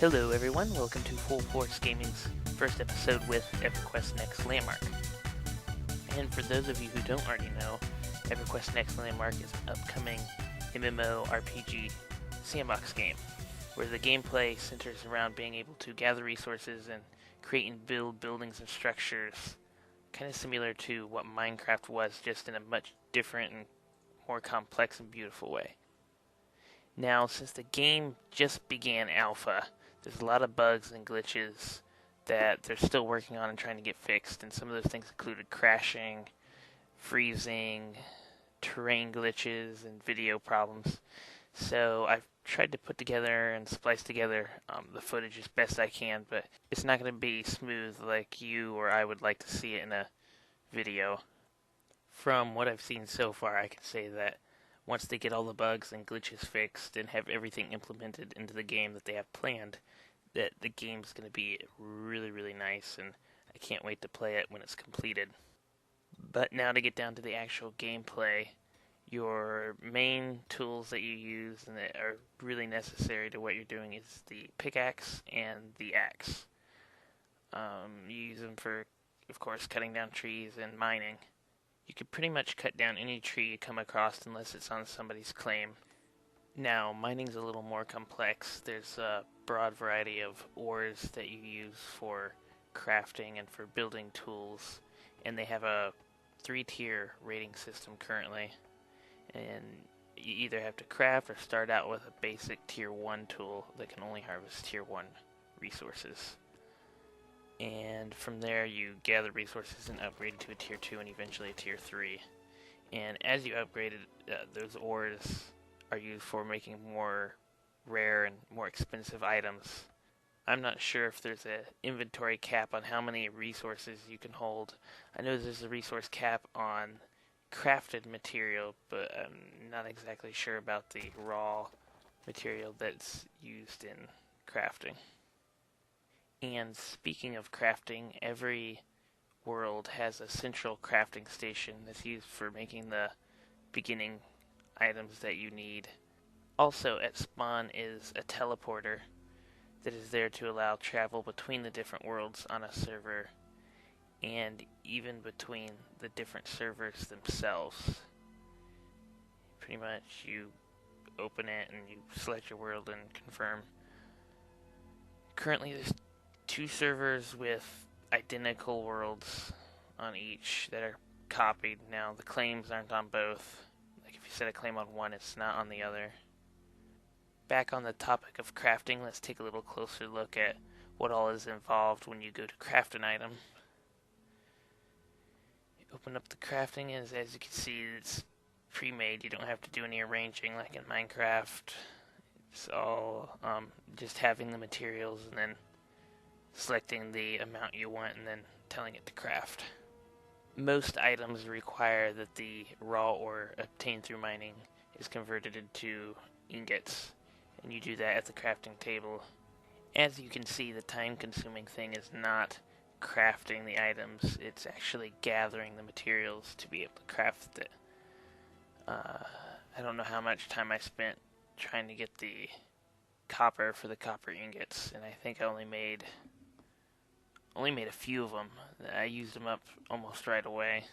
Hello everyone, welcome to Full Force Gaming's first episode with EverQuest Landmark. And for those of you who don't already know, EverQuest Landmark is an upcoming MMORPG sandbox game, where the gameplay centers around being able to gather resources and create and build buildings and structures, kind of similar to what Minecraft was, just in a much different and more complex and beautiful way. Now, since the game just began alpha, there's a lot of bugs and glitches that they're still working on and trying to get fixed, and some of those things included crashing, freezing, terrain glitches, and video problems. So I've tried to put together and splice together the footage as best I can, but it's not going to be smooth like you or I would like to see it in a video. From what I've seen so far, I can say that once they get all the bugs and glitches fixed and have everything implemented into the game that they have planned, that the game's going to be really, really nice, and I can't wait to play it when it's completed. But now to get down to the actual gameplay, your main tools that you use and that are really necessary to what you're doing is the pickaxe and the axe. You use them for, of course, cutting down trees and mining. You can pretty much cut down any tree you come across unless it's on somebody's claim. Now, mining's a little more complex. There's a broad variety of ores that you use for crafting and for building tools, and they have a 3-tier rating system currently. And you either have to craft or start out with a basic tier 1 tool that can only harvest tier 1 resources. And from there you gather resources and upgrade to a tier 2 and eventually a tier 3. And as you upgrade it, those ores are used for making more rare and more expensive items. I'm not sure if there's an inventory cap on how many resources you can hold. I know there's a resource cap on crafted material, but I'm not exactly sure about the raw material that's used in crafting. And speaking of crafting, every world has a central crafting station that's used for making the beginning items that you need. Also at spawn is a teleporter that is there to allow travel between the different worlds on a server, and even between the different servers themselves. Pretty much you open it and you select your world and confirm. Currently there's 2 servers with identical worlds on each that are copied. Now the claims aren't on both. Like if you set a claim on one, it's not on the other. Back on the topic of crafting, let's take a little closer look at what all is involved when you go to craft an item. You open up the crafting, and as you can see, it's pre-made. You don't have to do any arranging like in Minecraft. It's all just having the materials and then selecting the amount you want and then telling it to craft. Most items require that the raw ore obtained through mining is converted into ingots, and you do that at the crafting table. As you can see, the time-consuming thing is not crafting the items, it's actually gathering the materials to be able to craft it. I don't know how much time I spent trying to get the copper for the copper ingots, and I think I only made a few of them. I used them up almost right away.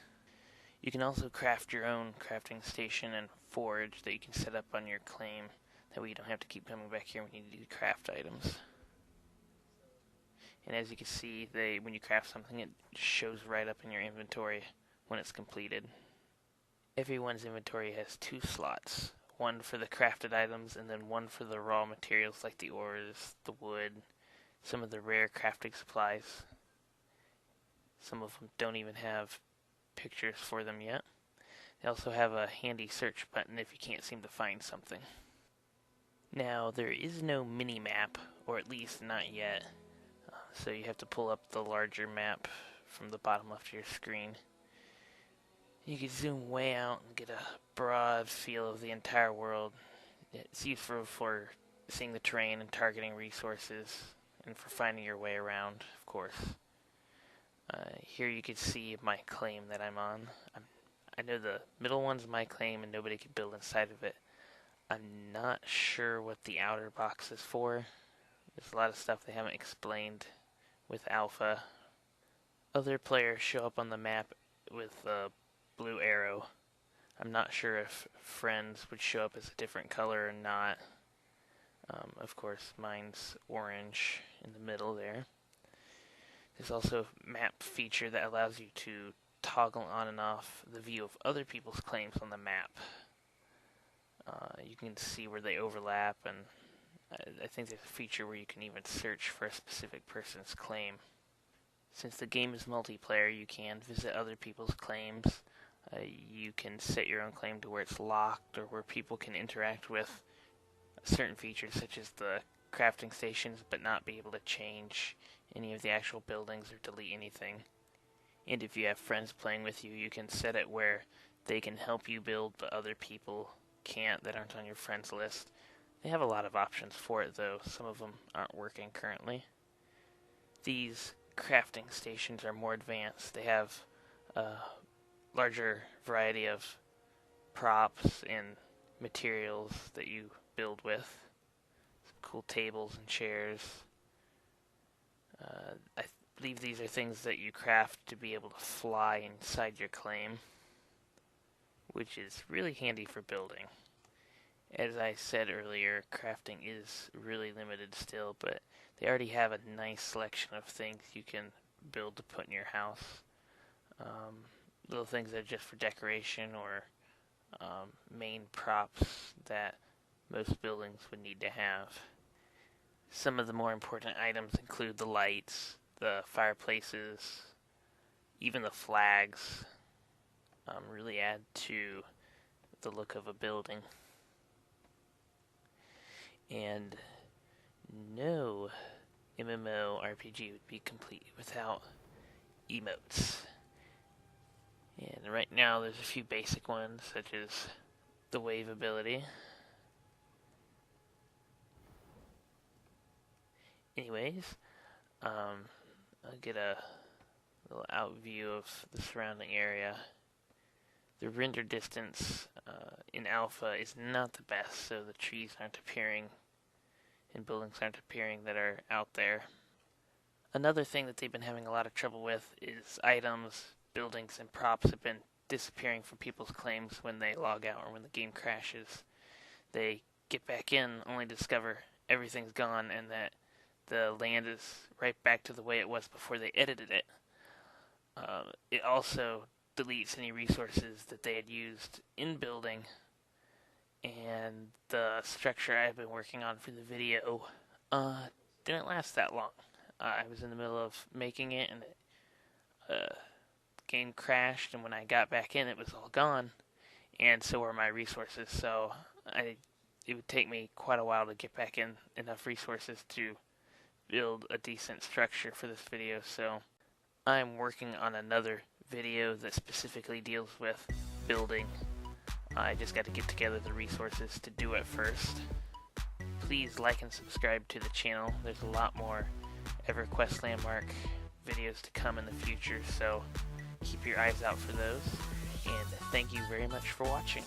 You can also craft your own crafting station and forge that you can set up on your claim. That way you don't have to keep coming back here when you need to craft items. And as you can see, when you craft something, it shows right up in your inventory when it's completed. Everyone's inventory has 2 slots. One for the crafted items and then one for the raw materials like the ores, the wood, some of the rare crafting supplies. Some of them don't even have pictures for them yet. They also have a handy search button if you can't seem to find something. Now, there is no mini-map, or at least not yet, so you have to pull up the larger map from the bottom left of your screen. You can zoom way out and get a broad feel of the entire world. It's useful for seeing the terrain and targeting resources, and for finding your way around, of course. Here you can see my claim that I'm on. I know the middle one's my claim and nobody can build inside of it. I'm not sure what the outer box is for. There's a lot of stuff they haven't explained with Alpha. Other players show up on the map with a blue arrow. I'm not sure if friends would show up as a different color or not. Of course, mine's orange in the middle there. There's also a map feature that allows you to toggle on and off the view of other people's claims on the map. You can see where they overlap, and I think there's a feature where you can even search for a specific person's claim. Since the game is multiplayer, you can visit other people's claims. You can set your own claim to where it's locked or where people can interact with certain features such as the crafting stations but not be able to change any of the actual buildings or delete anything. And if you have friends playing with you, you can set it where they can help you build but other people can't that aren't on your friends list. They have a lot of options for it though. Some of them aren't working currently. These crafting stations are more advanced. They have a larger variety of props and materials that you build with. Some cool tables and chairs. I believe these are things that you craft to be able to fly inside your claim, which is really handy for building. As I said earlier, crafting is really limited still, but they already have a nice selection of things you can build to put in your house. Little things that are just for decoration or main props that most buildings would need to have. Some of the more important items include the lights, the fireplaces, even the flags. Really add to the look of a building. And no MMORPG would be complete without emotes. And right now there's a few basic ones, such as the wave ability. Anyways, I'll get a little out view of the surrounding area. The render distance in alpha is not the best, so the trees aren't appearing and buildings aren't appearing that are out there. Another thing that they've been having a lot of trouble with is items, buildings, and props have been disappearing from people's claims when they log out or when the game crashes. They get back in only to discover everything's gone and that the land is right back to the way it was before they edited it. It also deletes any resources that they had used in building, and the structure I've been working on for the video didn't last that long. I was in the middle of making it, and the game crashed, and when I got back in, it was all gone, and so were my resources, so it would take me quite a while to get back in enough resources to build a decent structure for this video, so I'm working on another video that specifically deals with building. I just got to get together the resources to do it first. Please like and subscribe to the channel. There's a lot more EverQuest Landmark videos to come in the future, so keep your eyes out for those. And thank you very much for watching.